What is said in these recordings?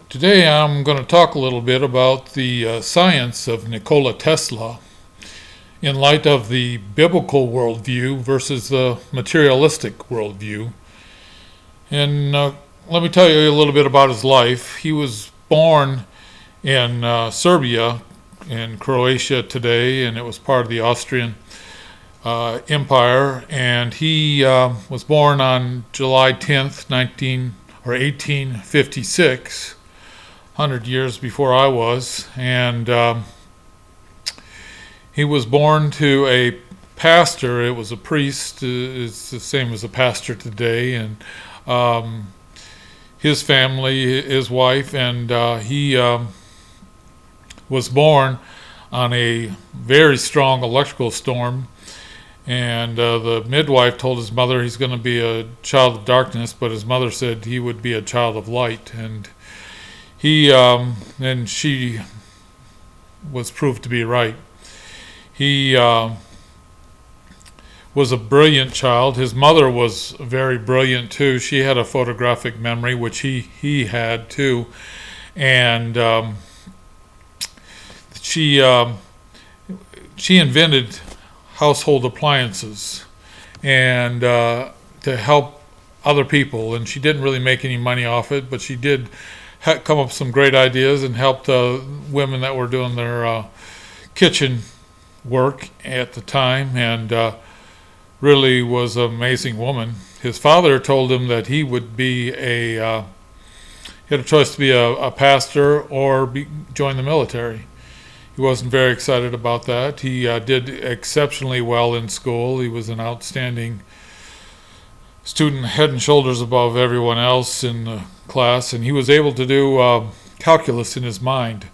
Today I'm going to talk a little bit about the science of Nikola Tesla in light of the biblical worldview versus the materialistic worldview. And let me tell you a little bit about his life. He was born in Serbia, in Croatia today, and it was part of the Austrian Empire. And he was born on July 10th, 1856. 100 years before I was, and he was born to a pastor. It was a priest. It's the same as a pastor today, and his family, his wife, and he was born on a very strong electrical storm, and the midwife told his mother he's going to be a child of darkness, but his mother said he would be a child of light, and she was proved to be right. He was a brilliant child. His mother was very brilliant too. She had a photographic memory, which he had too, and she invented household appliances and to help other people. And she didn't really make any money off it, but she did come up with some great ideas and helped women that were doing their kitchen work at the time, and really was an amazing woman. His father told him that he would be he had a choice to be a pastor or join the military. He wasn't very excited about that. He did exceptionally well in school. He was an outstanding student, head and shoulders above everyone else in the class, and he was able to do calculus in his mind.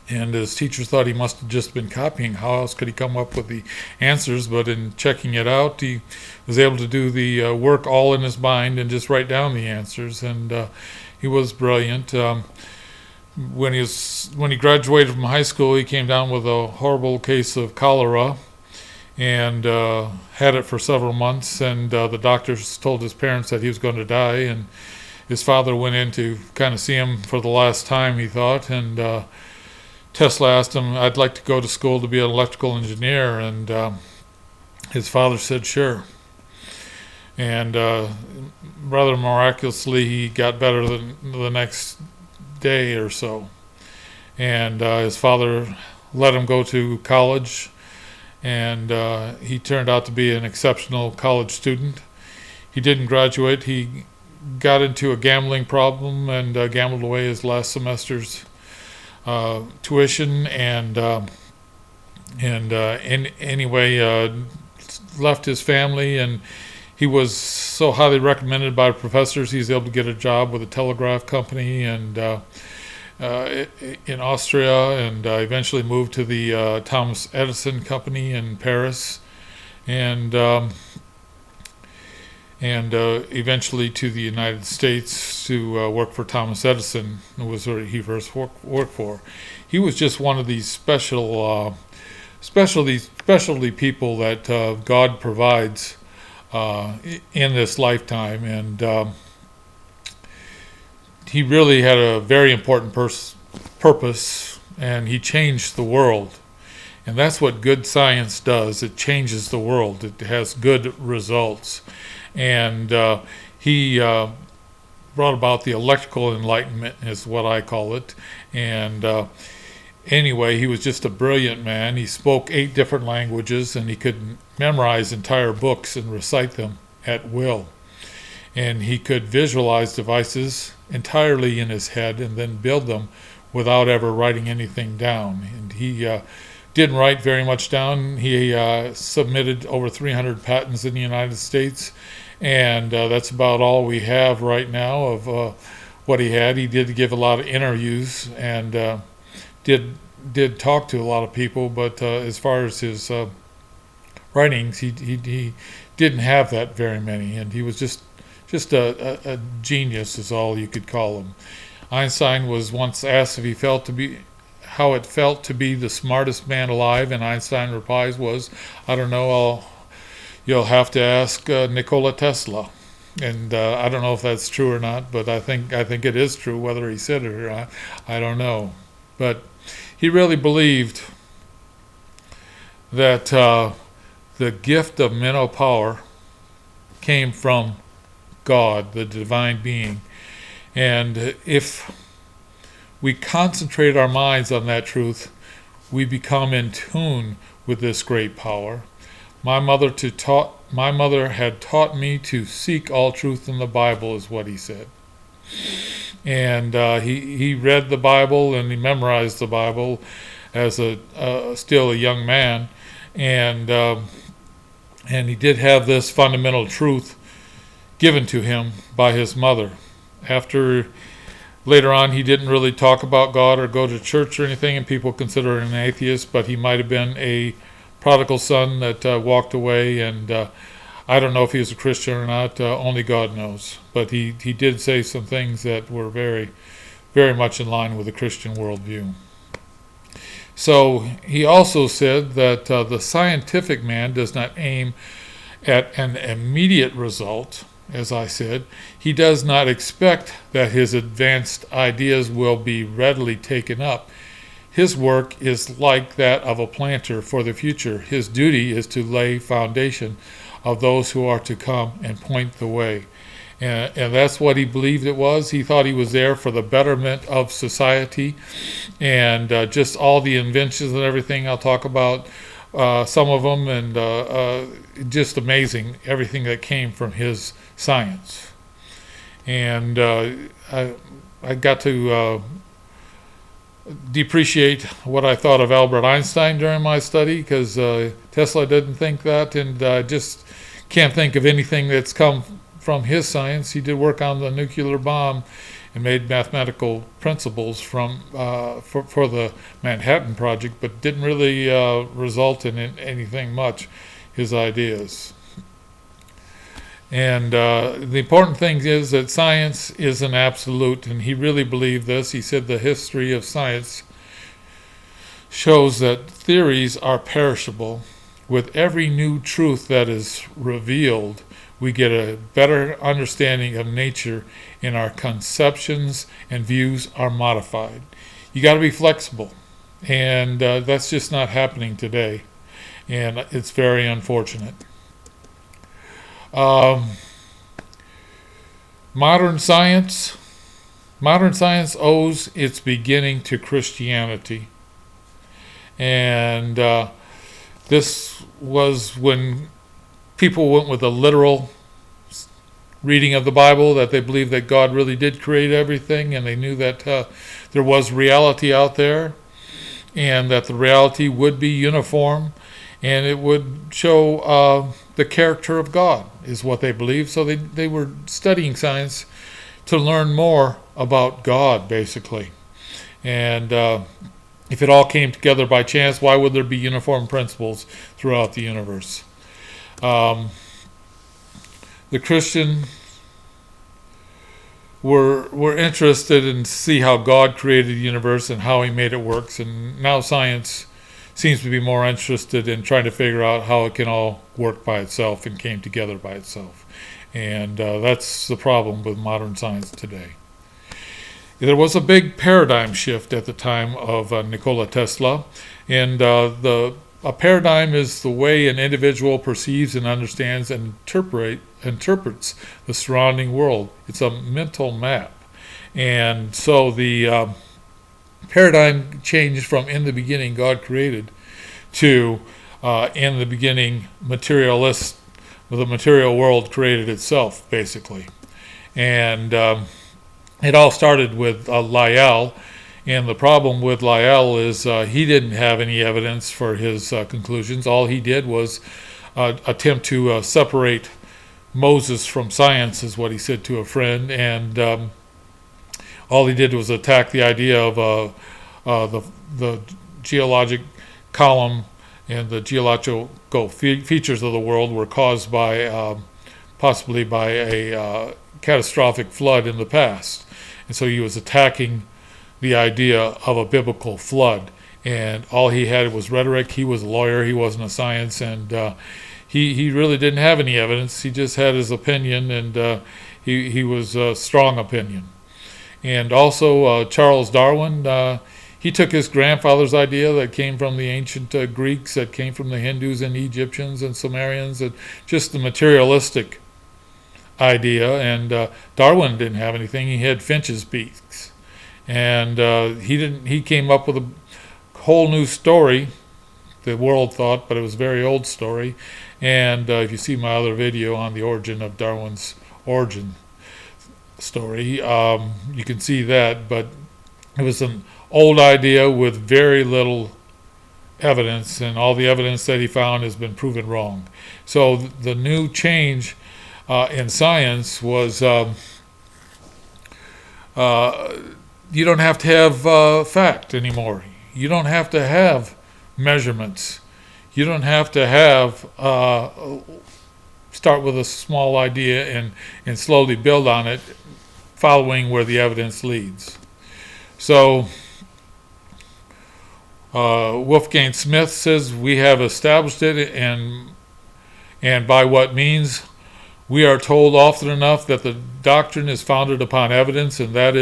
And his teachers thought he must have just been copying. How else could he come up with the answers? But in checking it out, he was able to do the work all in his mind and just write down the answers. And he was brilliant. When he graduated from high school, he came down with a horrible case of cholera, and had it for several months, and the doctors told his parents that he was going to die, and his father went in to kind of see him for the last time, he thought, and Tesla asked him, "I'd like to go to school to be an electrical engineer," and his father said, "Sure." And rather miraculously, he got better the next day or so, and his father let him go to college, and he turned out to be an exceptional college student. He didn't graduate. He got into a gambling problem and gambled away his last semester's tuition, and anyway, left his family, and he was so highly recommended by professors. He was able to get a job with a telegraph company and in Austria, and eventually moved to the Thomas Edison Company in Paris, and eventually to the United States to work for Thomas Edison, who was where he first worked for. He was just one of these specialty people that God provides in this lifetime, and he really had a very important purpose, and he changed the world. And that's what good science does. It changes the world. It has good results. And he brought about the electrical enlightenment, is what I call it. And anyway, he was just a brilliant man. He spoke 8 different languages, and he could memorize entire books and recite them at will. And he could visualize devices entirely in his head and then build them without ever writing anything down. And he didn't write very much down. He submitted over 300 patents in the United States, and that's about all we have right now of what he had. He did give a lot of interviews and did talk to a lot of people, but as far as his writings, he didn't have that very many, and he was just a genius is all you could call him. Einstein was once asked if he felt to be how it felt to be the smartest man alive, and Einstein replies was, "I don't know, you'll have to ask Nikola Tesla." And I don't know if that's true or not, but I think it is true. Whether he said it or not, I don't know. But he really believed that the gift of mental power came from God, the divine being. And if we concentrate our minds on that truth, we become in tune with this great power. My mother had taught me to seek all truth in the Bible, is what he said. And he read the Bible and he memorized the Bible as still a young man, and he did have this fundamental truth given to him by his mother. Later on, he didn't really talk about God or go to church or anything, and people consider him an atheist, but he might have been a prodigal son that walked away, and I don't know if he was a Christian or not, only God knows. But he did say some things that were very, very much in line with the Christian worldview. So he also said that the scientific man does not aim at an immediate result. As I said, he does not expect that his advanced ideas will be readily taken up. His work is like that of a planter for the future. His duty is to lay foundation of those who are to come and point the way. And that's what he believed it was. He thought he was there for the betterment of society, and just all the inventions and everything. I'll talk about some of them, and just amazing, everything that came from his science. And I got to depreciate what I thought of Albert Einstein during my study, because Tesla didn't think that, and I just can't think of anything that's come from his science. He did work on the nuclear bomb and made mathematical principles for the Manhattan Project, but didn't really result in anything much, his ideas. And the important thing is that science is an absolute, and he really believed this. He said the history of science shows that theories are perishable. With every new truth that is revealed, we get a better understanding of nature, and our conceptions and views are modified. You got to be flexible, and that's just not happening today, and it's very unfortunate. Modern science owes its beginning to Christianity, and this was when people went with a literal reading of the Bible, that they believed that God really did create everything, and they knew that there was reality out there, and that the reality would be uniform, and it would show the character of God, is what they believed. So they were studying science to learn more about God, basically. And if it all came together by chance, why would there be uniform principles throughout the universe? The Christian were interested in see how God created the universe and how he made it work, and now science seems to be more interested in trying to figure out how it can all work by itself and came together by itself. And that's the problem with modern science today. There was a big paradigm shift at the time of Nikola Tesla, and a paradigm is the way an individual perceives and understands and interprets the surrounding world. It's a mental map. And so the paradigm changed from in the beginning God created to in the beginning the material world created itself, basically. And it all started with Lyell. And the problem with Lyell is he didn't have any evidence for his conclusions. All he did was attempt to separate Moses from science, is what he said to a friend. And all he did was attack the idea of the geologic column and the geological features of the world were caused by possibly by a catastrophic flood in the past. And so he was attacking the idea of a biblical flood, and all he had was rhetoric. He was a lawyer, he wasn't a science, and he really didn't have any evidence. He just had his opinion, and he was a strong opinion. And also Charles Darwin, he took his grandfather's idea that came from the ancient Greeks, that came from the Hindus and Egyptians and Sumerians, and just the materialistic idea. And Darwin didn't have anything. He had finch's beaks, and he came up with a whole new story, the world thought, but it was a very old story. And if you see my other video on the origin of Darwin's origin story, you can see that. But it was an old idea with very little evidence, and all the evidence that he found has been proven wrong. So the new change in science was you don't have to have fact anymore. You don't have to have measurements. You don't have to have start with a small idea and slowly build on it, following where the evidence leads. So Wolfgang Smith says we have established it, and by what means? We are told often enough that the doctrine is founded upon evidence, and that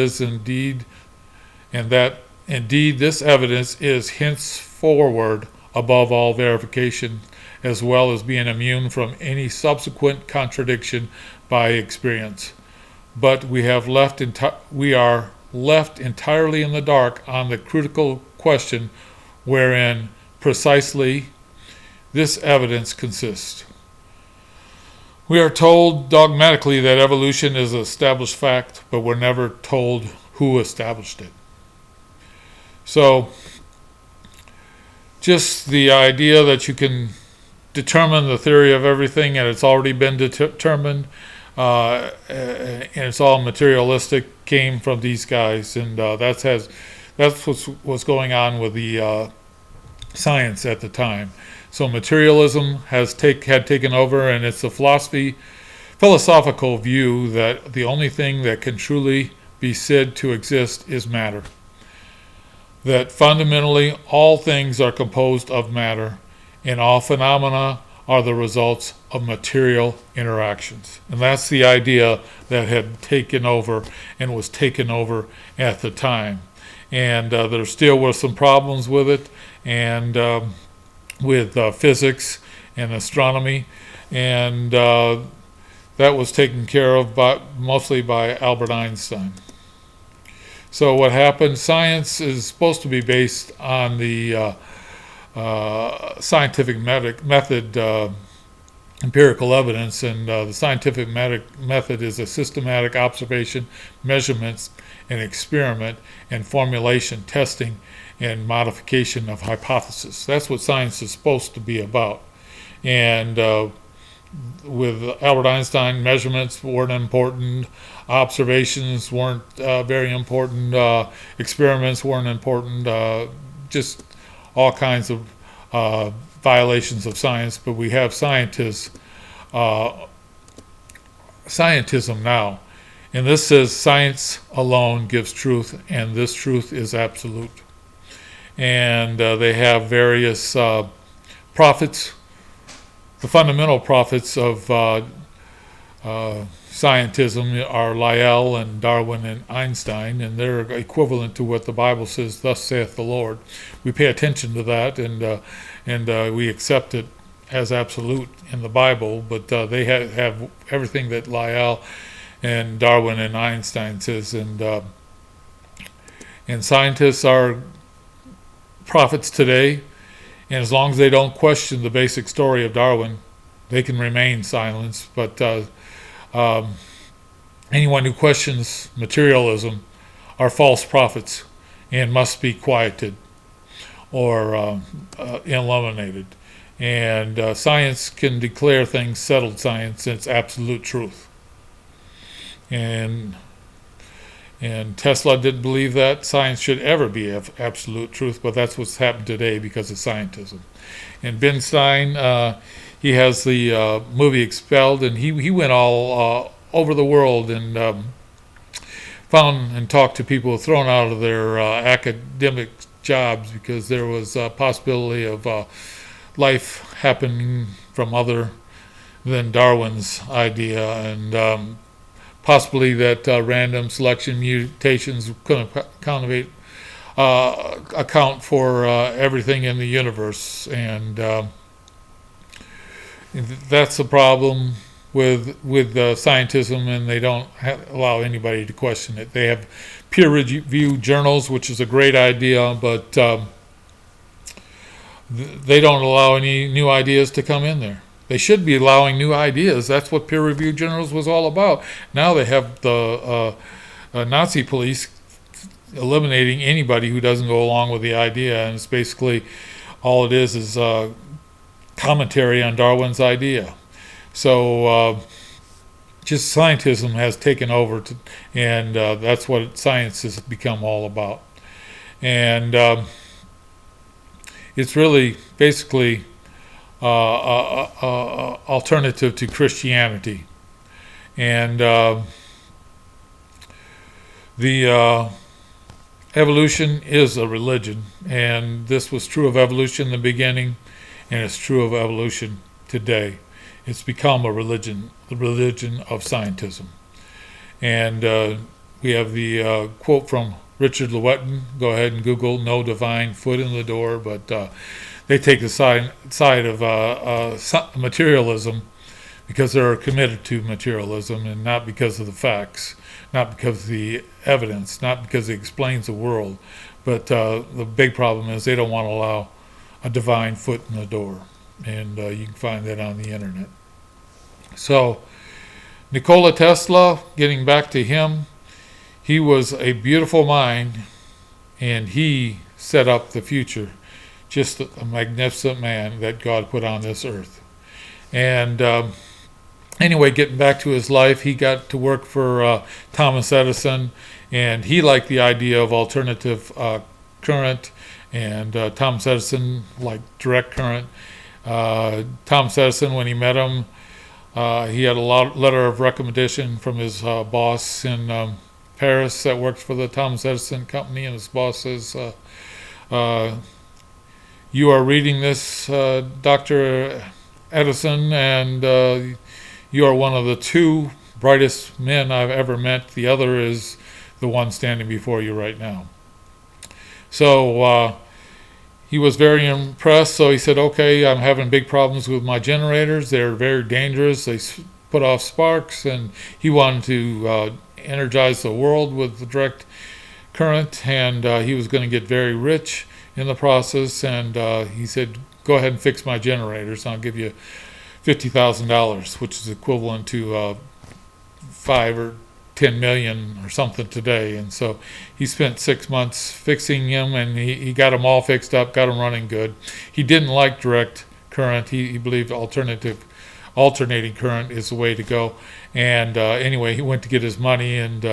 indeed this evidence is henceforward above all verification, as well as being immune from any subsequent contradiction by experience. But we are left entirely in the dark on the critical question wherein precisely this evidence consists. We are told dogmatically that evolution is an established fact, but we're never told who established it. So, just the idea that you can determine the theory of everything and it's already been determined, and it's all materialistic, came from these guys, and that's what's going on with the science at the time. So materialism had taken over, and it's a philosophical view that the only thing that can truly be said to exist is matter. That fundamentally all things are composed of matter, and all phenomena are the results of material interactions. And that's the idea that had taken over and was taken over at the time. And there still were some problems with it, and with physics and astronomy, and that was taken care of mostly by Albert Einstein. So what happened? Science is supposed to be based on the scientific method, empirical evidence, and the scientific method is a systematic observation, measurements, and experiment, and formulation, testing, and modification of hypotheses. That's what science is supposed to be about. And with Albert Einstein, measurements weren't important, observations weren't very important, experiments weren't important, just all kinds of violations of science. But we have scientism now. And this says science alone gives truth, and this truth is absolute. And they have various prophets. The fundamental prophets of scientism are Lyell and Darwin and Einstein, and they're equivalent to what the Bible says, thus saith the Lord. We pay attention to that, and we accept it as absolute in the Bible, but they have everything that Lyell and Darwin and Einstein says, and scientists are prophets today, and as long as they don't question the basic story of Darwin, they can remain silent. But anyone who questions materialism are false prophets and must be quieted or eliminated. And science can declare things settled science, and it's absolute truth. And Tesla didn't believe that science should ever be absolute truth, but that's what's happened today because of scientism. And Ben Stein, he has the movie Expelled, and he went all over the world and found and talked to people thrown out of their academic jobs because there was a possibility of life happening from other than Darwin's idea, and possibly that random selection mutations could account for everything in the universe, and that's the problem with scientism, and they don't allow anybody to question it. They have peer-reviewed journals, which is a great idea, but they don't allow any new ideas to come in there. They should be allowing new ideas. That's what peer-reviewed journals was all about. Now they have the Nazi police eliminating anybody who doesn't go along with the idea, and it's basically all it is commentary on Darwin's idea. So just scientism has taken over, and that's what science has become all about. And it's really basically alternative to Christianity. And the evolution is a religion, and this was true of evolution in the beginning, and it's true of evolution today. It's become a religion, the religion of scientism. And we have the quote from Richard Lewettin. Go ahead and Google "no divine foot in the door," but they take the side of materialism because they're committed to materialism, and not because of the facts, not because of the evidence, not because it explains the world, but the big problem is they don't want to allow a divine foot in the door, and you can find that on the internet. So Nikola Tesla, getting back to him, he was a beautiful mind, and he set up the future. Just a magnificent man that God put on this earth. And anyway, getting back to his life, he got to work for Thomas Edison, and he liked the idea of alternative current, and Thomas Edison liked direct current. Thomas Edison, when he met him, he had a letter of recommendation from his boss in Paris that worked for the Thomas Edison company, and his boss says, "You are reading this, Dr. Edison, and you are one of the two brightest men I've ever met. The other is the one standing before you right now." So he was very impressed, so he said, "Okay, I'm having big problems with my generators. They're very dangerous. They put off sparks," and he wanted to energize the world with the direct current, and he was going to get very rich in the process, and he said, "Go ahead and fix my generators, and I'll give you $50,000, which is equivalent to 5 or 10 million or something today." And so he spent 6 months fixing them, and he got them all fixed up, got them running good. He didn't like direct current. He believed alternating current is the way to go. And anyway, he went to get his money, and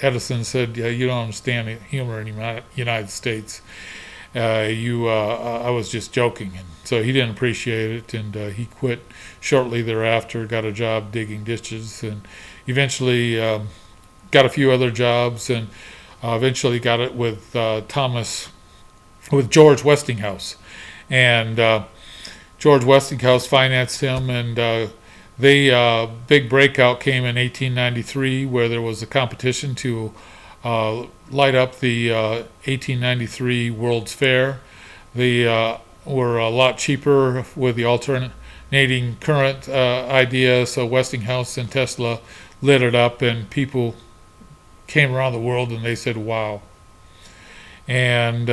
Edison said, "Yeah, you don't understand humor in the United States. I was just joking." And so he didn't appreciate it, and he quit shortly thereafter, got a job digging ditches, and eventually got a few other jobs, and eventually got it with George Westinghouse. And George Westinghouse financed him, and the big breakout came in 1893, where there was a competition to light up the 1893 World's Fair. They were a lot cheaper with the alternating current idea, so Westinghouse and Tesla lit it up, and people came around the world and they said, "Wow." And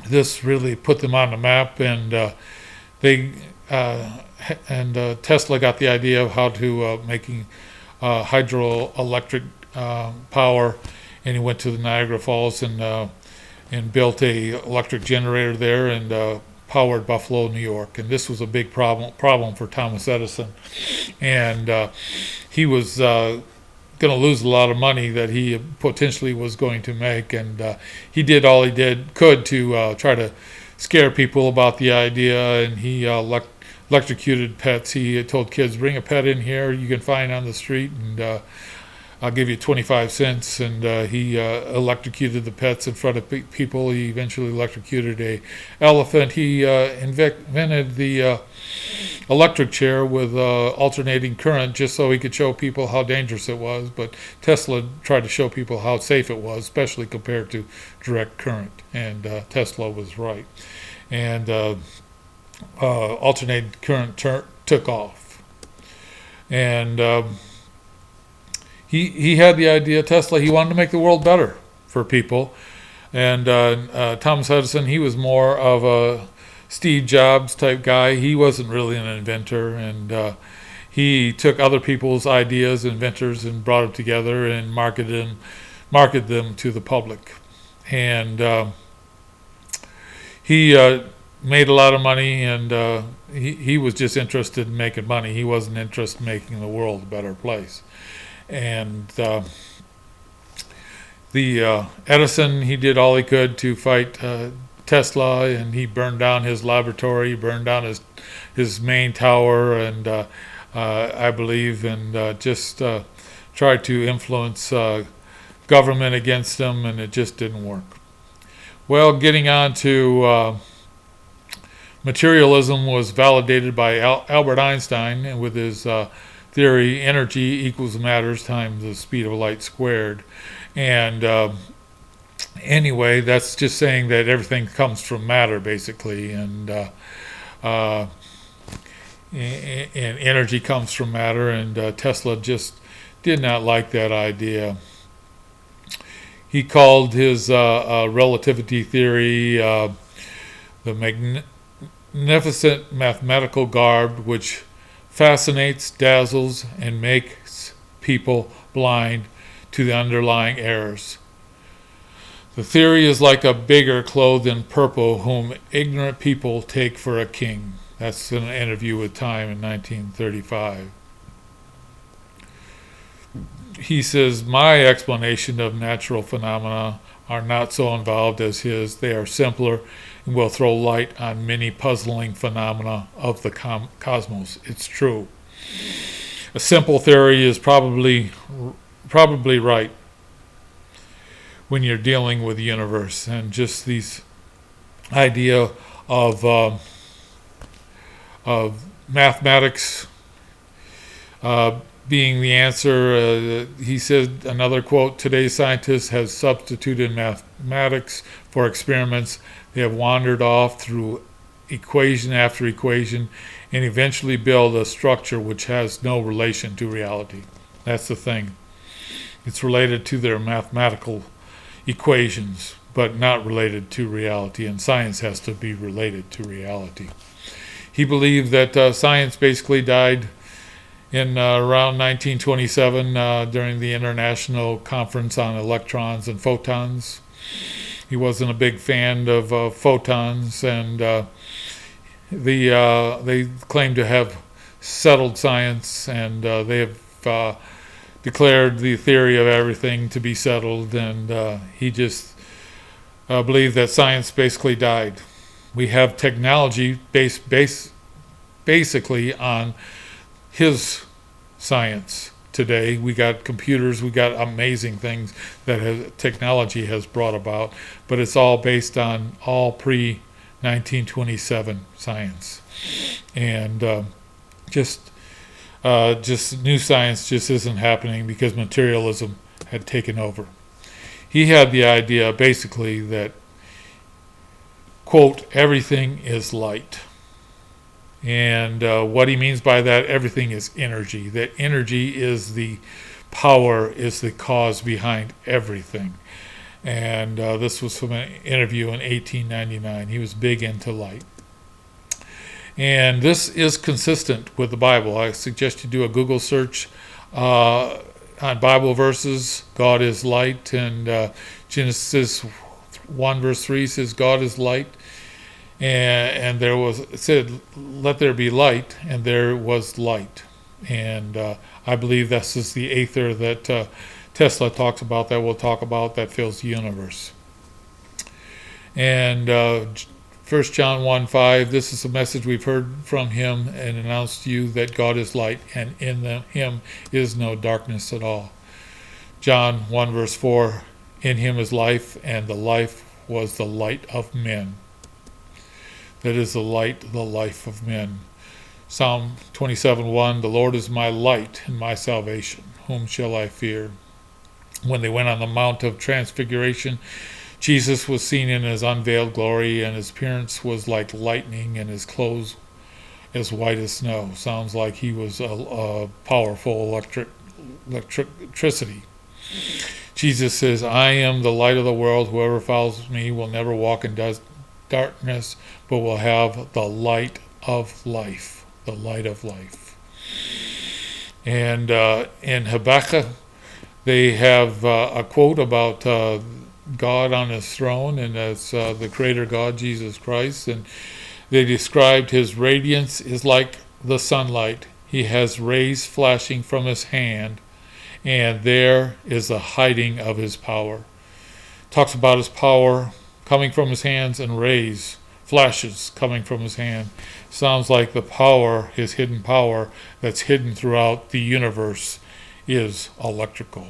this really put them on the map, and Tesla got the idea of how to making hydroelectric power, and he went to the Niagara Falls and built a electric generator there, and powered Buffalo, New York. And this was a big problem for Thomas Edison, and he was going to lose a lot of money that he potentially was going to make, and he did all he could to try to scare people about the idea, and he electrocuted pets. He told kids, "Bring a pet in here you can find on the street, and I'll give you 25 cents. And he electrocuted the pets in front of people. He eventually electrocuted a elephant. He invented the electric chair with alternating current just so he could show people how dangerous it was. But Tesla tried to show people how safe it was, especially compared to direct current. And Tesla was right. And alternating current took off. And he had the idea, Tesla, he wanted to make the world better for people. And Thomas Edison, he was more of a Steve Jobs type guy. He wasn't really an inventor. And he took other people's ideas, inventors, and brought them together and marketed them to the public. And he made a lot of money, and he was just interested in making money. He wasn't interested in making the world a better place. And Edison, he did all he could to fight Tesla, and he burned down his laboratory, burned down his main tower, and I believe, and just tried to influence government against him, and it just didn't work. Well, getting on to materialism was validated by Albert Einstein, and with his theory, energy equals matter times the speed of light squared. And anyway, that's just saying that everything comes from matter, basically, and energy comes from matter, and Tesla just did not like that idea. He called his relativity theory the magnificent mathematical garb which fascinates, dazzles, and makes people blind to the underlying errors. The theory is like a beggar clothed in purple whom ignorant people take for a king. That's in an interview with Time in 1935. He says, my explanation of natural phenomena are not so involved as his. They are simpler and will throw light on many puzzling phenomena of the cosmos. It's true. A simple theory is probably right when you're dealing with the universe, and just these idea of mathematics being the answer. He said, another quote, today's scientists have substituted mathematics for experiments. They have wandered off through equation after equation and eventually build a structure which has no relation to reality. That's the thing. It's related to their mathematical equations, but not related to reality, and science has to be related to reality. He believed that science basically died in around 1927 during the International Conference on Electrons and Photons. He wasn't a big fan of photons, and they claim to have settled science, and they have declared the theory of everything to be settled, and he just believed that science basically died. We have technology based basically on his science today. We got computers, we got amazing things that technology has brought about, but it's all based on all pre-1927 science. And just new science just isn't happening because materialism had taken over. He had the idea basically that, quote, everything is light. And what he means by that, everything is energy. That energy is the power, is the cause behind everything. And this was from an interview in 1899. He was big into light. And this is consistent with the Bible. I suggest you do a Google search on Bible verses. God is light. And Genesis 1 verse 3 says God is light. And there was, it said, let there be light, and there was light. And I believe this is the aether that Tesla talks about, that we'll talk about, that fills the universe. And 1 John 1:5, this is a message we've heard from him and announced to you, that God is light, and in him is no darkness at all. John 1 verse 4, in him is life, and the life was the light of men. That is the light, the life of men. Psalm 27:1, the Lord is my light and my salvation. Whom shall I fear? When they went on the Mount of Transfiguration, Jesus was seen in his unveiled glory, and his appearance was like lightning, and his clothes as white as snow. Sounds like he was a powerful electricity. Jesus says, I am the light of the world. Whoever follows me will never walk in darkness, but will have the light of life. The light of life. And in Habakkuk, they have a quote about God on his throne, and that's the creator God, Jesus Christ. And they described his radiance is like the sunlight. He has rays flashing from his hand, and there is the hiding of his power. Talks about his power coming from his hands and rays, flashes coming from his hand. Sounds like the power, his hidden power that's hidden throughout the universe, is electrical.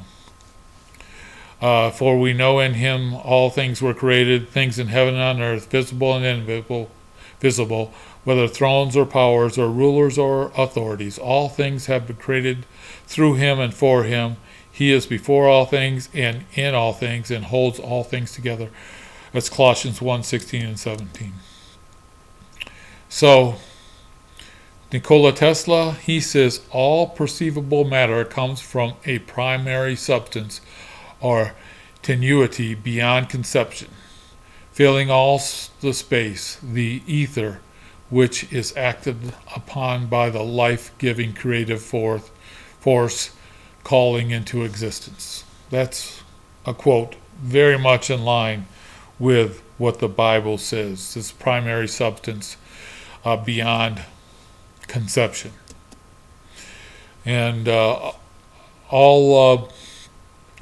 For we know in him all things were created, things in heaven and on earth, visible and invisible, whether thrones or powers or rulers or authorities. All things have been created through him and for him. He is before all things and in all things and holds all things together. That's Colossians 1:16 and 17. So, Nikola Tesla, he says all perceivable matter comes from a primary substance or tenuity beyond conception, filling all the space, the ether, which is acted upon by the life-giving creative force calling into existence. That's a quote very much in line with what the Bible says, this primary substance beyond conception. And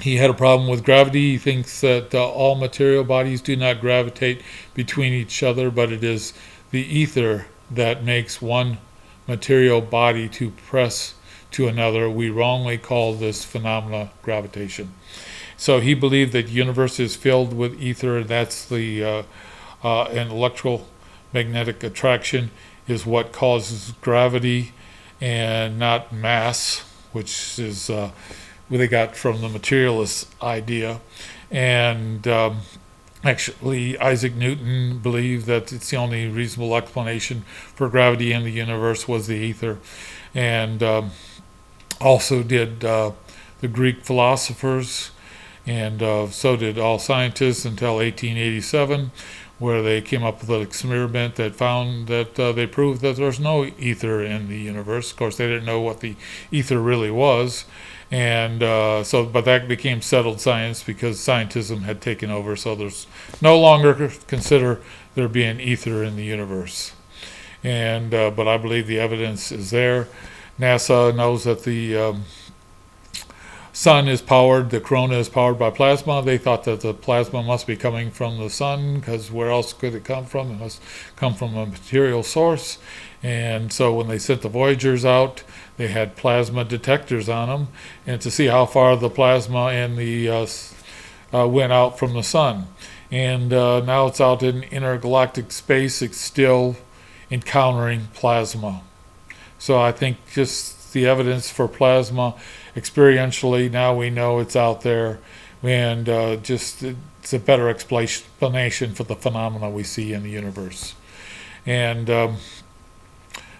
he had a problem with gravity. He thinks that all material bodies do not gravitate between each other, but it is the ether that makes one material body to press to another. We wrongly call this phenomena gravitation. So he believed that the universe is filled with ether, and that's the and electromagnetic attraction is what causes gravity and not mass, which is what they got from the materialist idea. And actually, Isaac Newton believed that it's the only reasonable explanation for gravity in the universe was the ether. And also did the Greek philosophers, and so did all scientists until 1887, where they came up with an experiment that found that they proved that there's no ether in the universe. Of course, they didn't know what the ether really was, and but that became settled science because scientism had taken over. So there's no longer consider there being ether in the universe, and but I believe the evidence is there. NASA knows that the sun is powered, the corona is powered by plasma. They thought that the plasma must be coming from the sun, because where else could it come from? It must come from a material source. And so when they sent the Voyagers out, they had plasma detectors on them, and to see how far the plasma and the went out from the sun. And now it's out in intergalactic space. It's still encountering plasma. So I think just the evidence for plasma experientially, now we know it's out there, and just it's a better explanation for the phenomena we see in the universe. And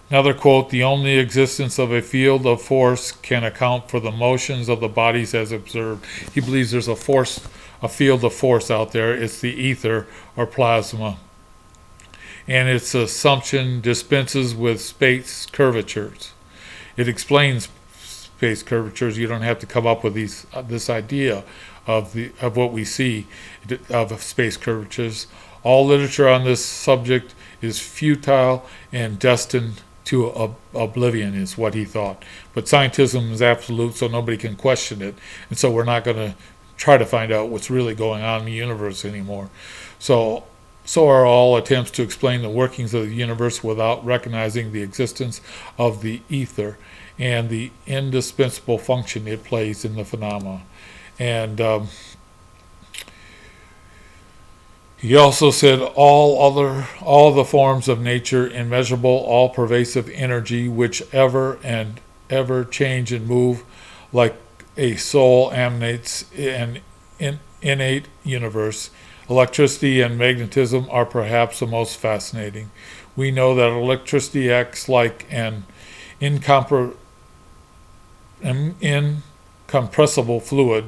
another quote, the only existence of a field of force can account for the motions of the bodies as observed. He believes there's a field of force out there. It's the ether or plasma. And its assumption dispenses with space curvatures. It explains space curvatures. You don't have to come up with this idea of what we see of space curvatures. All literature on this subject is futile and destined to oblivion, is what he thought. But scientism is absolute, so nobody can question it, and so we're not going to try to find out what's really going on in the universe anymore. So are all attempts to explain the workings of the universe without recognizing the existence of the ether and the indispensable function it plays in the phenomena. And he also said all the forms of nature, immeasurable, all pervasive energy, which ever and ever change and move, like a soul emanates an innate universe. Electricity and magnetism are perhaps the most fascinating. We know that electricity acts like an incompressible fluid,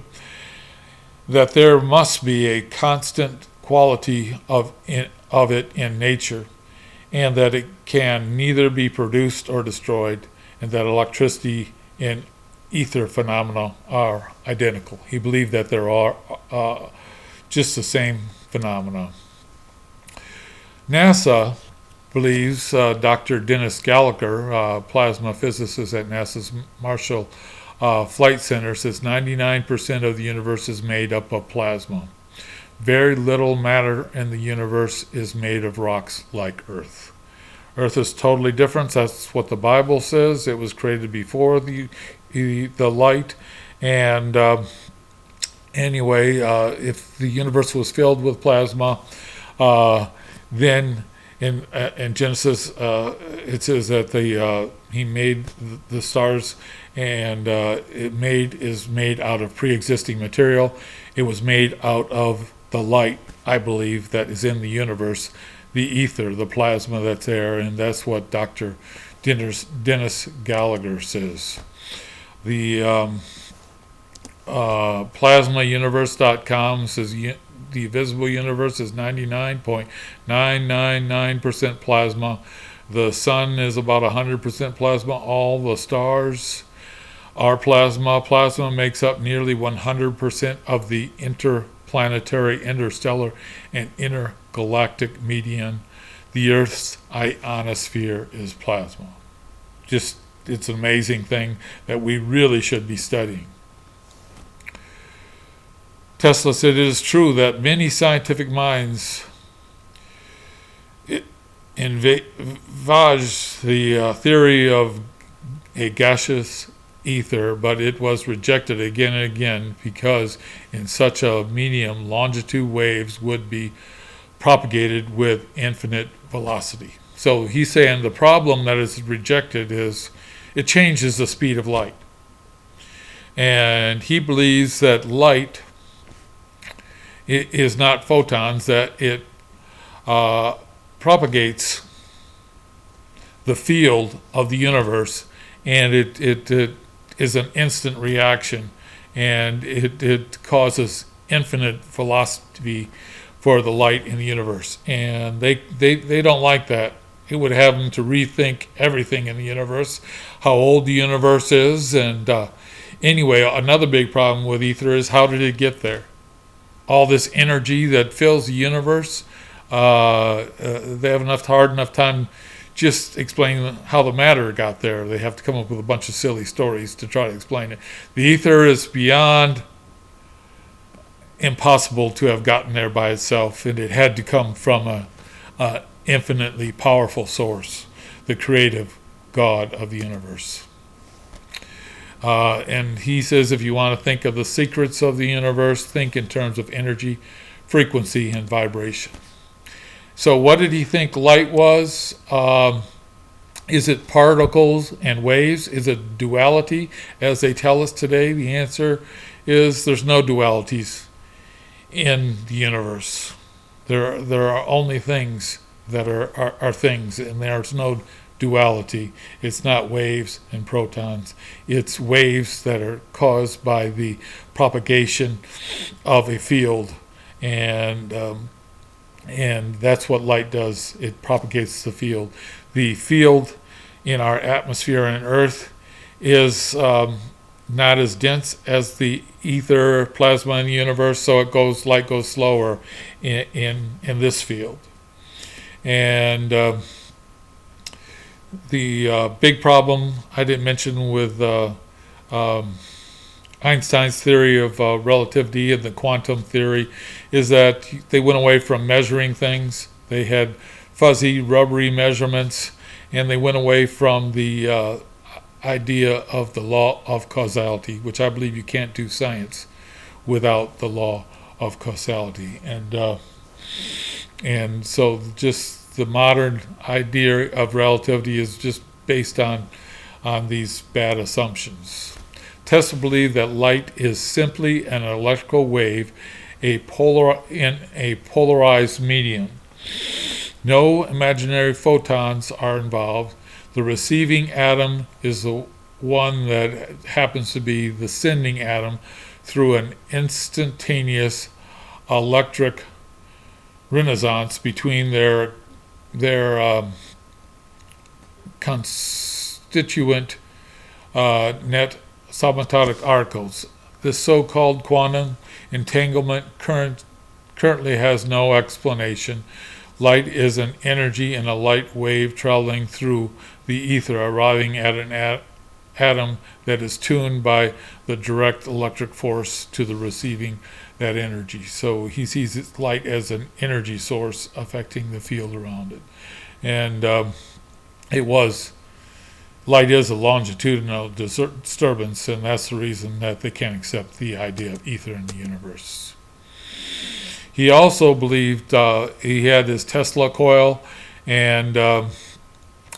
that there must be a constant quality of it in nature, and that it can neither be produced or destroyed, and that electricity and ether phenomena are identical. He believed that there are just the same phenomena. NASA believes Dr. Dennis Gallagher, plasma physicist at NASA's Marshall Flight Center, says 99% of the universe is made up of plasma. Very little matter in the universe is made of rocks like Earth. Earth is totally different. That's what the Bible says. It was created before the light. And anyway, if the universe was filled with plasma, then in Genesis it says that he made the stars, and is made out of pre-existing material. It was made out of the light, I believe, that is in the universe, the ether, the plasma that's there, and that's what Dr. Dennis Gallagher says. The plasmauniverse.com says the visible universe is 99.999% plasma. The sun is about 100% plasma. All the stars are plasma. Plasma makes up nearly 100% of the interplanetary, interstellar, and intergalactic median. The Earth's ionosphere is plasma. Just, it's an amazing thing that we really should be studying. Tesla said it is true that many scientific minds envisaged the theory of a gaseous ether, but it was rejected again and again because in such a medium, longitude waves would be propagated with infinite velocity. So he's saying the problem that is rejected is it changes the speed of light. And he believes that light is not photons, that it propagates the field of the universe, and it is an instant reaction, and it causes infinite velocity for the light in the universe. And they don't like that. It would have them to rethink everything in the universe, how old the universe is. And anyway, another big problem with ether is how did it get there? All this energy that fills the universe, they have hard enough time just explaining how the matter got there. They have to come up with a bunch of silly stories to try to explain it. The ether is beyond impossible to have gotten there by itself, and it had to come from a infinitely powerful source, the creative God of the universe. And he says if you want to think of the secrets of the universe, think in terms of energy, frequency, and vibration. So what did he think light was? Is it particles and waves? Is it duality, as they tell us today? The answer is there's no dualities in the universe. There are only things that are things, and there's no duality. It's not waves and protons. It's waves that are caused by the propagation of a field, and that's what light does. It propagates the field. The field in our atmosphere and Earth is not as dense as the ether plasma in the universe, so light goes slower in this field. And the big problem I didn't mention with Einstein's theory of relativity and the quantum theory is that they went away from measuring things. They had fuzzy, rubbery measurements, and they went away from the idea of the law of causality, which I believe you can't do science without the law of causality. And so just the modern idea of relativity is just based on these bad assumptions. Tesla believed that light is simply an electrical wave in a polarized medium. No imaginary photons are involved. The receiving atom is the one that happens to be the sending atom through an instantaneous electric resonance between their constituent net subatomic particles. This so-called quantum entanglement currently has no explanation. Light is an energy in a light wave traveling through the ether, arriving at an atom that is tuned by the direct electric force to the receiving that energy. So he sees light as an energy source affecting the field around it. And light is a longitudinal disturbance, and that's the reason that they can't accept the idea of ether in the universe. He also believed, he had his Tesla coil, and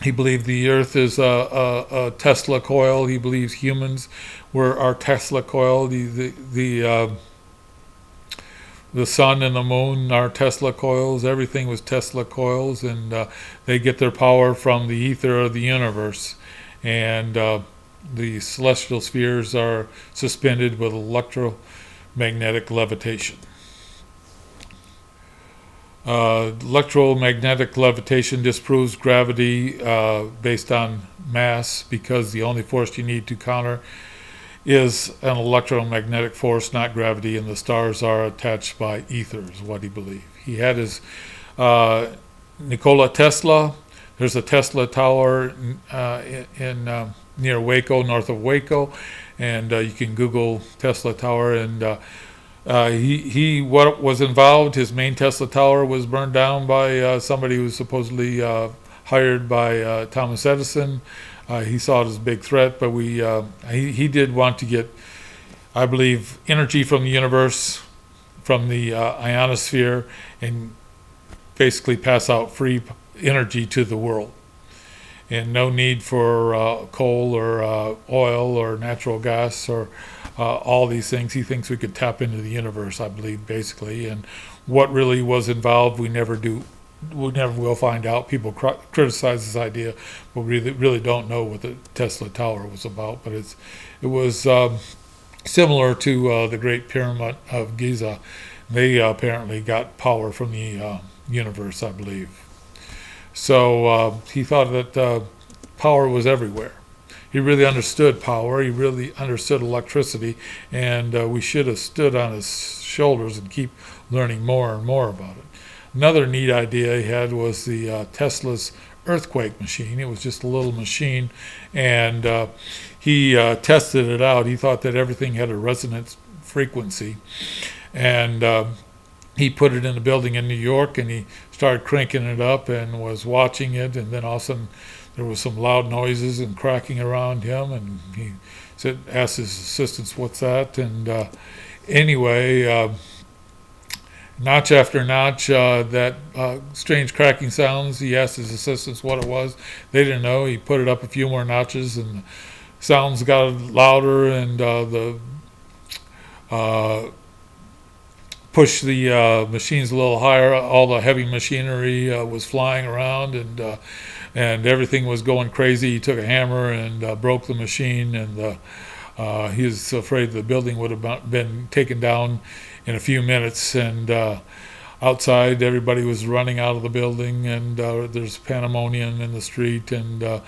he believed the earth is a Tesla coil. He believes humans were our Tesla coil. The sun and the moon are Tesla coils. Everything was Tesla coils, and they get their power from the ether of the universe. And the celestial spheres are suspended with electromagnetic levitation. Electromagnetic levitation disproves gravity based on mass, because the only force you need to counter is an electromagnetic force, not gravity, and the stars are attached by ether, is what he believed. He had his Nikola Tesla. There's a Tesla tower in near Waco, north of Waco, and you can Google Tesla tower. And what was involved, his main Tesla tower was burned down by somebody who was supposedly hired by Thomas Edison. He saw it as a big threat, but he did want to get, I believe, energy from the universe, from the ionosphere, and basically pass out free energy to the world. And no need for coal or oil or natural gas or all these things. He thinks we could tap into the universe, I believe, basically. And what really was involved, we never will find out. People criticize this idea, but we really don't know what the Tesla Tower was about. But it was similar to the Great Pyramid of Giza. They apparently got power from the universe, I believe. So he thought that power was everywhere. He really understood power. He really understood electricity, and we should have stood on his shoulders and keep learning more and more about it. Another neat idea he had was the Tesla's earthquake machine. It was just a little machine, and he tested it out. He thought that everything had a resonance frequency, and he put it in a building in New York, and he started cranking it up and was watching it, and then all of a sudden there was some loud noises and cracking around him, and he asked his assistants, "What's that?" And anyway, notch after notch, that strange cracking sounds. He asked his assistants what it was. They didn't know. He put it up a few more notches, and the sounds got louder, and pushed the machines a little higher. All the heavy machinery was flying around, and everything was going crazy. He took a hammer and broke the machine, and he was afraid the building would have been taken down in a few minutes. And outside, everybody was running out of the building, and there's pandemonium in the street, and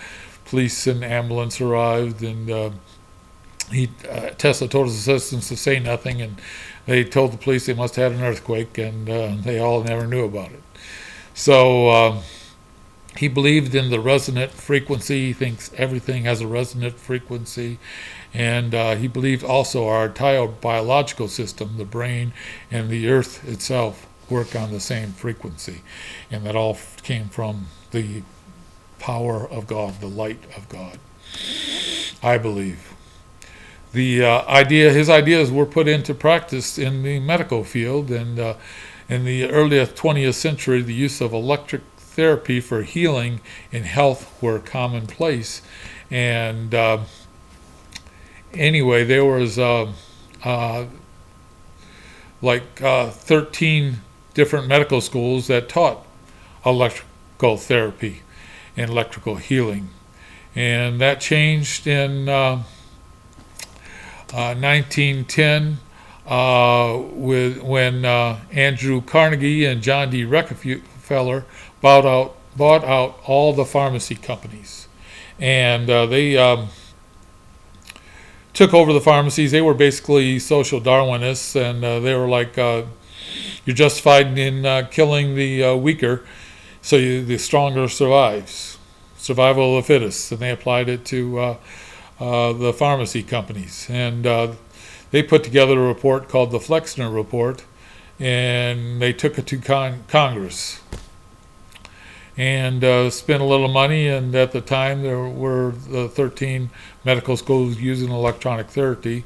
police and ambulance arrived, and Tesla told his assistants to say nothing, and they told the police they must have had an earthquake, and they all never knew about it. So he believed in the resonant frequency. He thinks everything has a resonant frequency. And he believed also our entire biological system, the brain and the earth itself, work on the same frequency. And that all came from the power of God, the light of God, I believe. his ideas were put into practice in the medical field, and in the early 20th century, the use of electric therapy for healing and health were commonplace. And anyway, there was 13 different medical schools that taught electrical therapy and electrical healing. And that changed in 1910 when Andrew Carnegie and John D. Rockefeller bought out all the pharmacy companies. And they took over the pharmacies. They were basically social Darwinists, and they were like, you're justified in killing the weaker, so the stronger survives. Survival of the fittest. And they applied it to the pharmacy companies. And they put together a report called the Flexner Report, and they took it to Congress. And spent a little money, and at the time there were the 13 medical schools using electronic therapy,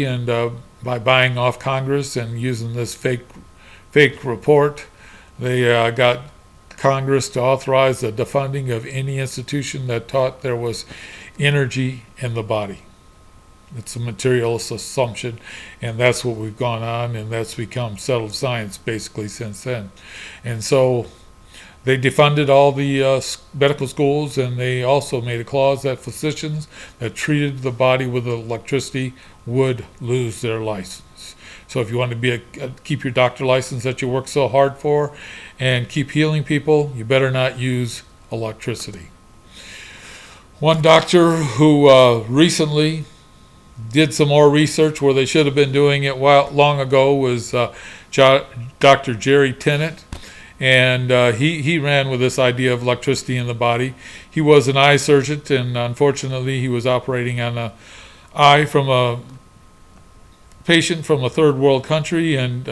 and by buying off Congress and using this fake report, they got Congress to authorize the defunding of any institution that taught there was energy in the body. It's a materialist assumption, and that's what we've gone on, and that's become settled science basically since then. And so they defunded all the medical schools, and they also made a clause that physicians that treated the body with electricity would lose their license. So if you want to keep your doctor license that you work so hard for and keep healing people, you better not use electricity. One doctor who recently did some more research where they should have been doing it long ago was Dr. Jerry Tennant. And he ran with this idea of electricity in the body. He was an eye surgeon, and unfortunately he was operating on an eye from a patient from a third world country, and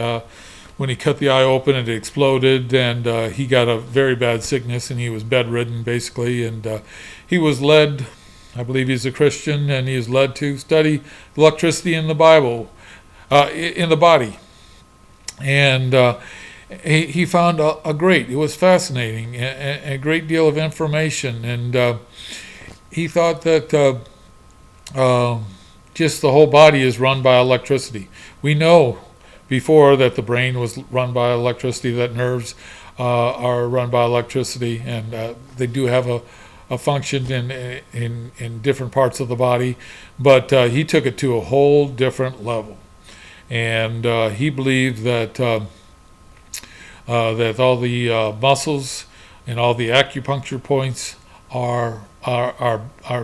when he cut the eye open it exploded, and he got a very bad sickness, and he was bedridden basically, and he was led, I believe he's a Christian, and he was led to study electricity in the Bible, in the body. And he found it was fascinating, a great deal of information, and he thought that just the whole body is run by electricity. We know before that the brain was run by electricity, that nerves are run by electricity, and they do have a function in different parts of the body, but he took it to a whole different level, and he believed that all the muscles and all the acupuncture points are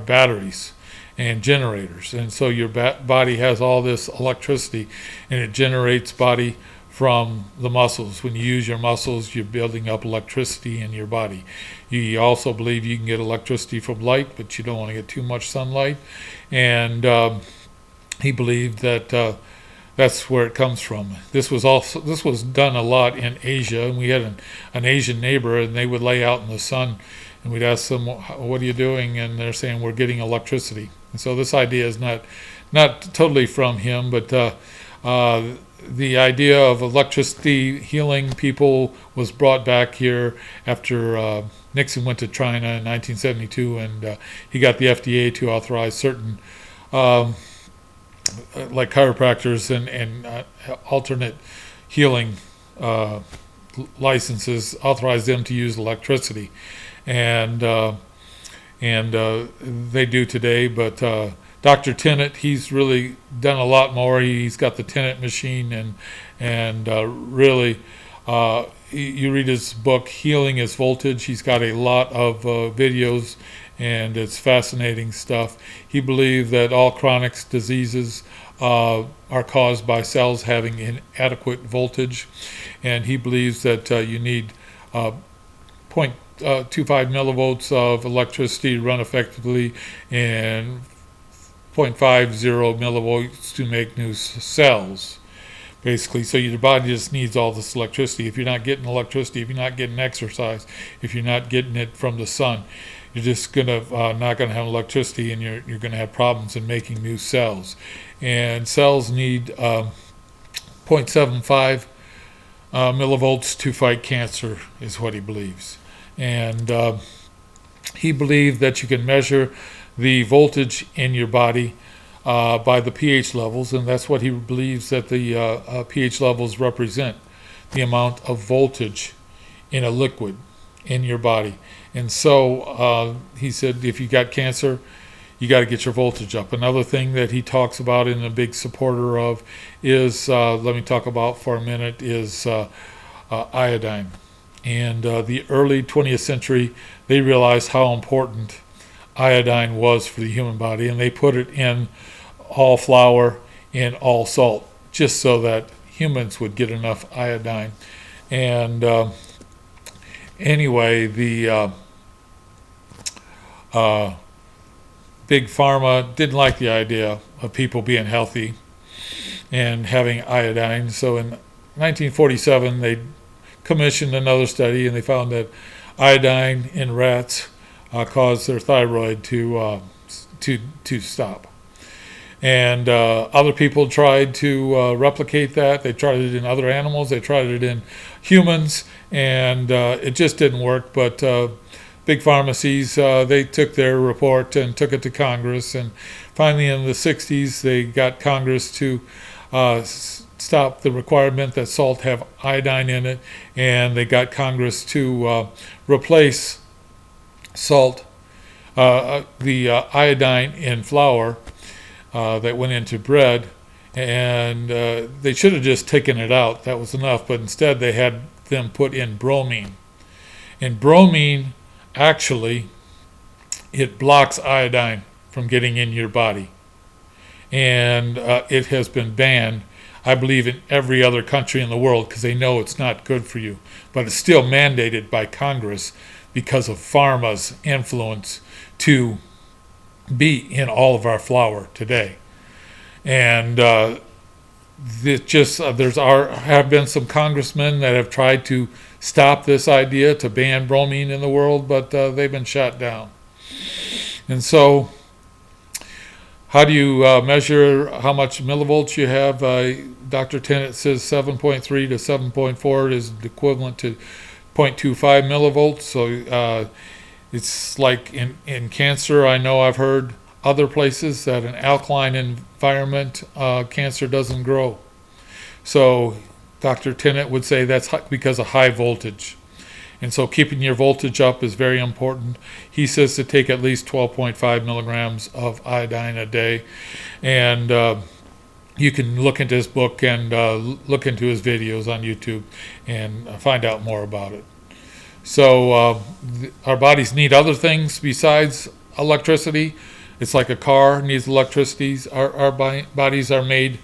batteries and generators. And so your body has all this electricity, and it generates body from the muscles. When you use your muscles, you're building up electricity in your body. You also believe you can get electricity from light, but you don't want to get too much sunlight. And he believed that that's where it comes from. This was done a lot in Asia, and we had an Asian neighbor, and they would lay out in the sun, and we'd ask them, "What are you doing?" And they're saying, "We're getting electricity." And so this idea is not totally from him, but the idea of electricity healing people was brought back here after Nixon went to China in 1972, and he got the FDA to authorize certain like chiropractors and alternate healing licenses, authorize them to use electricity, and they do today. But Dr. Tennant, he's really done a lot more. He's got the Tennant machine, and really, you read his book, Healing is Voltage. He's got a lot of videos, and it's fascinating stuff. He believed that all chronic diseases are caused by cells having inadequate voltage, and he believes that you need 0.25 millivolts of electricity to run effectively, and 0.50 millivolts to make new cells, basically. So your body just needs all this electricity. If you're not getting electricity, if you're not getting exercise, if you're not getting it from the sun, you're just gonna not gonna have electricity, and you're gonna have problems in making new cells. And cells need 0.75 millivolts to fight cancer, is what he believes. And he believed that you can measure the voltage in your body by the pH levels, and that's what he believes that the pH levels represent, the amount of voltage in a liquid in your body. And so he said if you got cancer, you got to get your voltage up. Another thing that he talks about and a big supporter of is, let me talk about for a minute, is iodine. And the early 20th century, they realized how important iodine was for the human body, and they put it in all flour and all salt, just so that humans would get enough iodine. And anyway, the Big Pharma didn't like the idea of people being healthy and having iodine. So in 1947, they commissioned another study, and they found that iodine in rats caused their thyroid to stop. And other people tried to replicate that. They tried it in other animals. They tried it in humans, and it just didn't work. But big pharmacies, they took their report and took it to Congress. And finally, in the 60s, they got Congress to stop the requirement that salt have iodine in it. And they got Congress to replace salt, the iodine in flour that went into bread, and they should have just taken it out. That was enough, but instead they had them put in bromine. And bromine, actually, it blocks iodine from getting in your body. And it has been banned, I believe, in every other country in the world because they know it's not good for you. But it's still mandated by Congress because of pharma's influence to be in all of our flour today. And have been some congressmen that have tried to stop this idea to ban bromine in the world, but they've been shot down. And so how do you measure how much millivolts you have? Dr. Tennant says 7.3 to 7.4 is equivalent to 0.25 millivolts. So it's like in cancer, I know I've heard other places that an alkaline environment, cancer doesn't grow. So Dr. Tennant would say that's because of high voltage. And so keeping your voltage up is very important. He says to take at least 12.5 milligrams of iodine a day. And you can look into his book and look into his videos on YouTube and find out more about it. So our bodies need other things besides electricity. It's like a car needs electricity. Our bodies are made,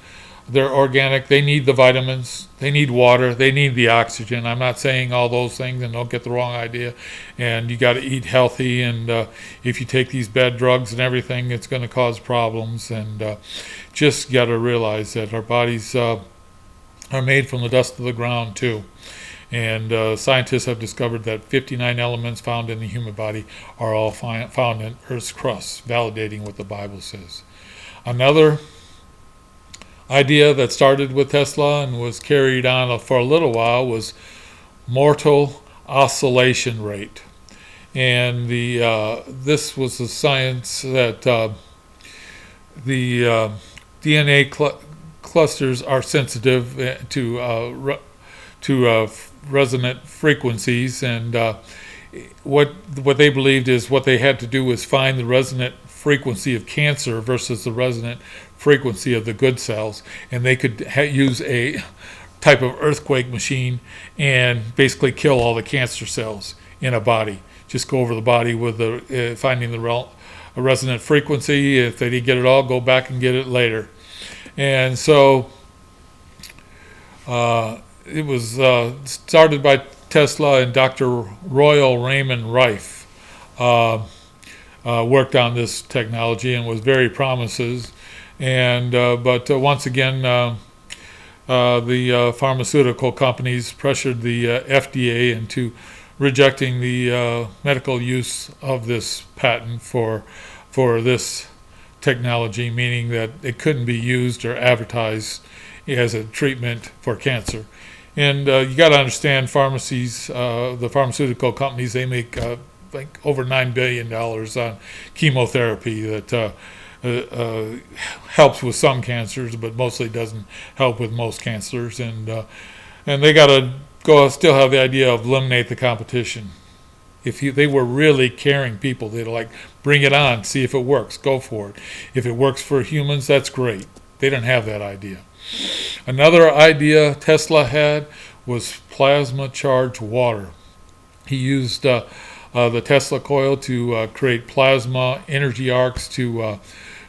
they're organic. They need the vitamins. They need water. They need the oxygen. I'm not saying all those things, and don't get the wrong idea. And you got to eat healthy. And if you take these bad drugs and everything, it's going to cause problems. And just got to realize that our bodies are made from the dust of the ground too. And scientists have discovered that 59 elements found in the human body are all found in Earth's crust, validating what the Bible says. Another idea that started with Tesla and was carried on for a little while was mortal oscillation rate. And this was the science that the DNA clusters are sensitive to resonant frequencies, and what they believed is what they had to do was find the resonant frequency of cancer versus the resonant frequency of the good cells, and they could use a type of earthquake machine and basically kill all the cancer cells in a body. Just go over the body with the finding the resonant frequency. If they didn't get it all, go back and get it later. And so it was started by Tesla, and Dr. Royal Raymond Rife worked on this technology and was very promises. And but once again, the pharmaceutical companies pressured the FDA into rejecting the medical use of this patent for this technology, meaning that it couldn't be used or advertised as a treatment for cancer. And you got to understand, pharmacies, the pharmaceutical companies, they make like over $9 billion on chemotherapy that helps with some cancers, but mostly doesn't help with most cancers. And they got to still have the idea of eliminate the competition. If they were really caring people, they'd like, bring it on, see if it works, go for it. If it works for humans, that's great. They don't have that idea. Another idea Tesla had was plasma charged water. He used the Tesla coil to create plasma energy arcs to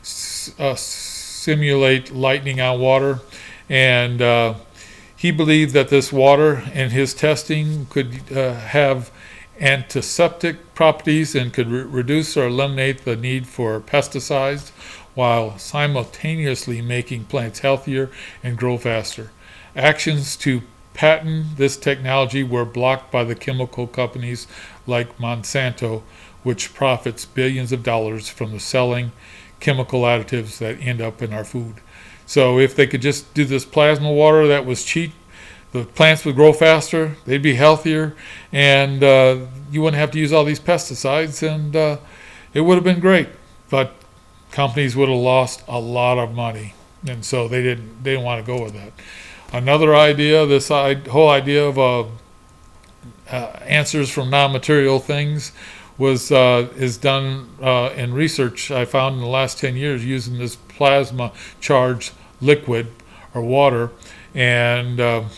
simulate lightning on water. And he believed that this water in his testing could have antiseptic properties and could reduce or eliminate the need for pesticides while simultaneously making plants healthier and grow faster. Actions to patent this technology were blocked by the chemical companies like Monsanto, which profits billions of dollars from the selling chemical additives that end up in our food. So if they could just do this plasma water that was cheap, the plants would grow faster, they'd be healthier, and you wouldn't have to use all these pesticides, and it would have been great. But companies would have lost a lot of money, and so they didn't want to go with that. Another idea, this whole idea of answers from non-material things is done in research I found in the last 10 years using this plasma charged liquid or water, and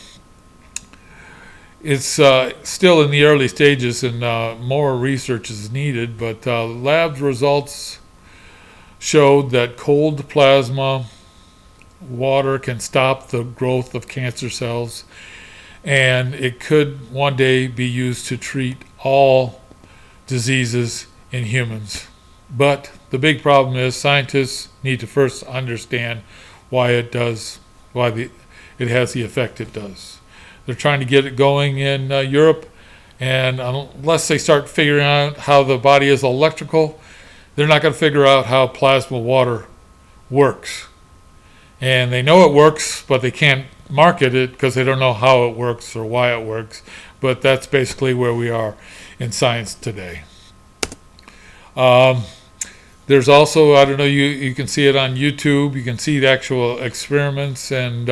it's still in the early stages, and more research is needed, but lab results showed that cold plasma water can stop the growth of cancer cells, and it could one day be used to treat all diseases in humans. But the big problem is scientists need to first understand why it has the effect it does. They're trying to get it going in Europe, and unless they start figuring out how the body is electrical, they're not going to figure out how plasma water works. And they know it works, but they can't market it because they don't know how it works or why it works. But that's basically where we are in science today. There's also, I don't know, you can see it on YouTube. You can see the actual experiments, and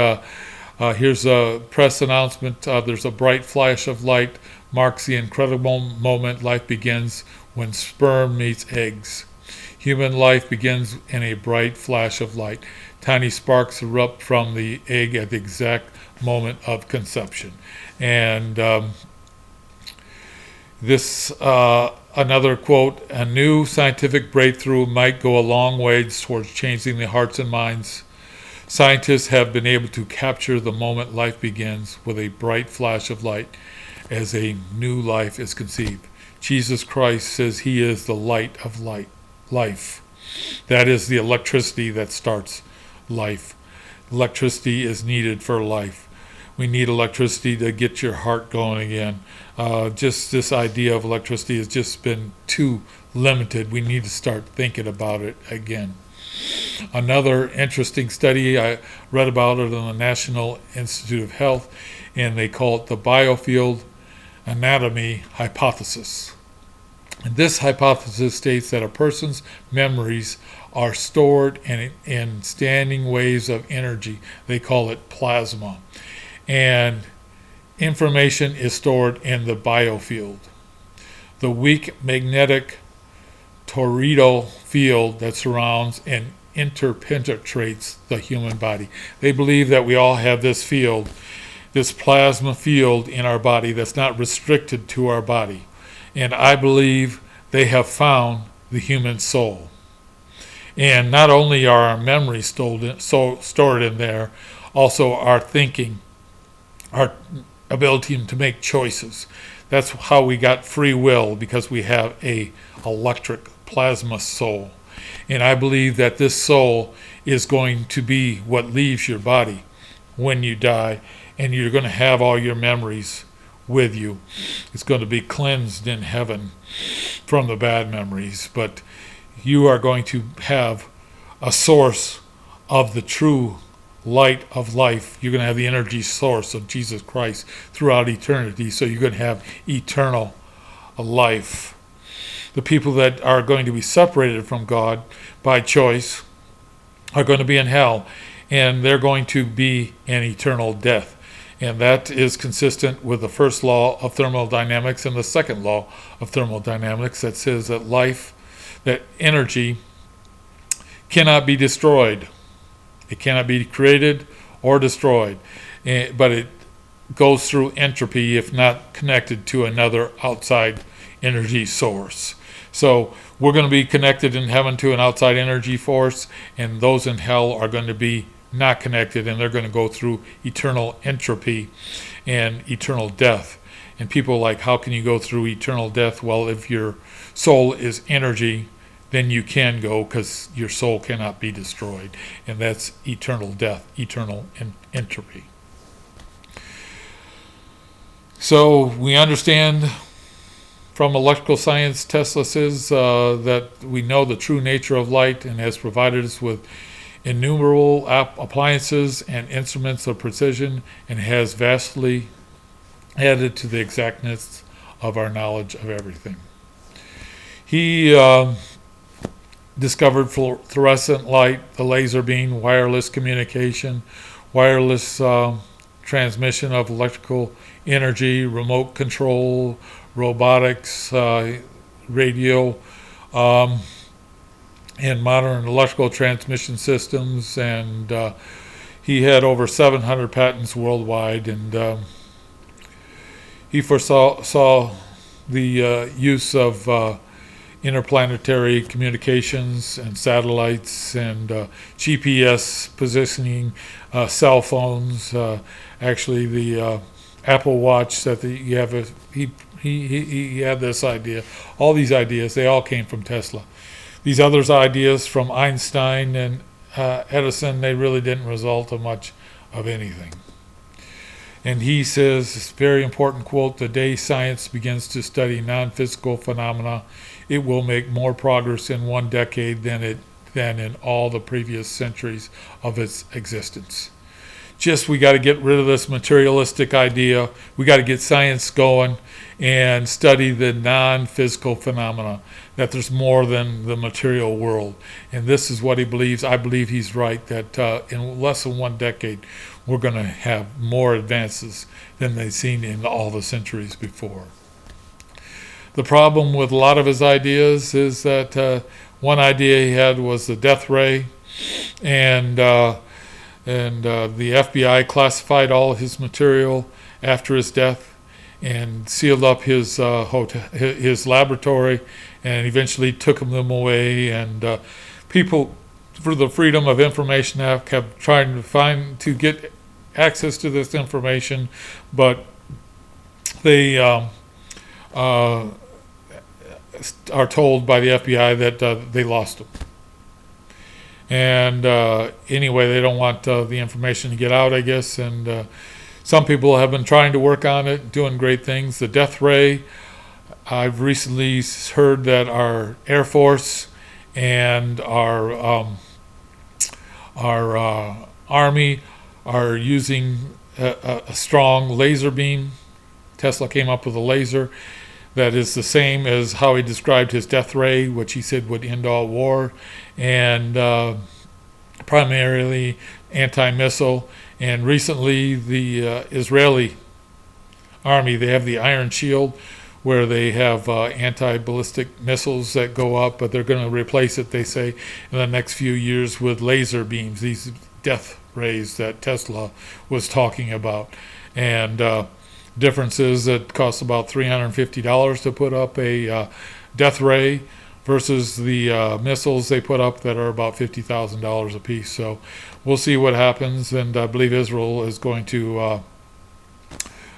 here's a press announcement. There's a bright flash of light marks the incredible moment life begins when sperm meets eggs. Human life begins in a bright flash of light. Tiny sparks erupt from the egg at the exact moment of conception. And this, another quote, a new scientific breakthrough might go a long ways towards changing the hearts and minds. Scientists have been able to capture the moment life begins with a bright flash of light as a new life is conceived. Jesus Christ says he is the light of life. That is the electricity that starts life. Electricity is needed for life. We need electricity to get your heart going again. Just this idea of electricity has just been too limited. We need to start thinking about it again. Another interesting study, I read about it on the National Institute of Health, and they call it the biofield anatomy hypothesis. And this hypothesis states that a person's memories are stored in standing waves of energy. They call it plasma. And information is stored in the biofield. The weak magnetic toroidal field that surrounds and interpenetrates the human body. They believe that we all have this field, this plasma field in our body that's not restricted to our body. And I believe they have found the human soul. And not only are our memories stored in there, also our thinking, our ability to make choices. That's how we got free will, because we have a electric plasma soul. And I believe that this soul is going to be what leaves your body when you die, and you're going to have all your memories with you. It's going to be cleansed in heaven from the bad memories, but you are going to have a source of the true light of life. You're going to have the energy source of Jesus Christ throughout eternity, so you're going to have eternal life. The people that are going to be separated from God by choice are going to be in hell, and they're going to be in eternal death. And that is consistent with the first law of thermodynamics and the second law of thermodynamics that says that life, that energy cannot be destroyed. It cannot be created or destroyed, but it goes through entropy if not connected to another outside energy source. So we're going to be connected in heaven to an outside energy force, and those in hell are going to be not connected, and they're going to go through eternal entropy and eternal death. And people are like, how can you go through eternal death? Well, if your soul is energy, then you can go, because your soul cannot be destroyed. And that's eternal death, eternal entropy. So we understand from electrical science, Tesla says that we know the true nature of light and has provided us with innumerable appliances and instruments of precision, and has vastly added to the exactness of our knowledge of everything. He discovered fluorescent light, the laser beam, wireless communication, wireless transmission of electrical energy, remote control, robotics, radio, and modern electrical transmission systems. And he had over 700 patents worldwide, and he foresaw the use of interplanetary communications and satellites and GPS positioning, cell phones. Actually, the Apple Watch that you have, he had this idea. All these ideas, they all came from Tesla. These other ideas from Einstein and Edison, they really didn't result in much of anything. And he says, this very important quote, the day science begins to study non-physical phenomena, it will make more progress in one decade than in all the previous centuries of its existence. We got to get rid of this materialistic idea. We got to get science going and study the non-physical phenomena, that there's more than the material world. And this is what he believes. I believe he's right, that in less than one decade, we're going to have more advances than they've seen in all the centuries before. The problem with a lot of his ideas is that one idea he had was the death ray, and the FBI classified all of his material after his death and sealed up his his laboratory, and eventually took them away. And people, for the Freedom of Information Act, have tried to get access to this information, but they are told by the FBI that they lost them. And anyway, they don't want the information to get out, I guess. And some people have been trying to work on it, doing great things. The death ray, I've recently heard that our Air Force and our Army are using a strong laser beam. Tesla came up with a laser that is the same as how he described his death ray, which he said would end all war, and primarily anti-missile. And recently, the Israeli Army, they have the Iron Shield, where they have anti-ballistic missiles that go up, but they're going to replace it, they say, in the next few years with laser beams, these death rays that Tesla was talking about. And difference is it costs about $350 to put up a death ray versus the missiles they put up that are about $50,000 a piece. So we'll see what happens, and I believe Israel is going to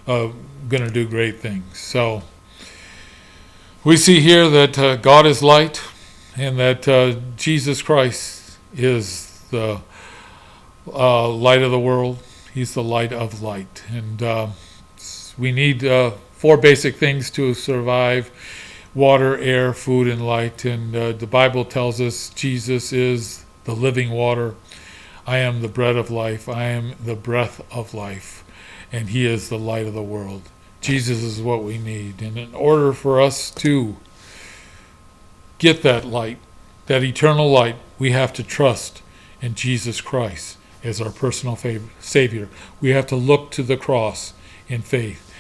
do great things. So we see here that God is light, and that Jesus Christ is the light of the world. He's the light of light. And things. We need 4 basic things to survive: water, air, food, and light. And the Bible tells us Jesus is the living water. I am the bread of life. I am the breath of life. And he is the light of the world. Jesus is what we need. And in order for us to get that light, that eternal light, we have to trust in Jesus Christ as our personal Savior. We have to look to the cross in faith.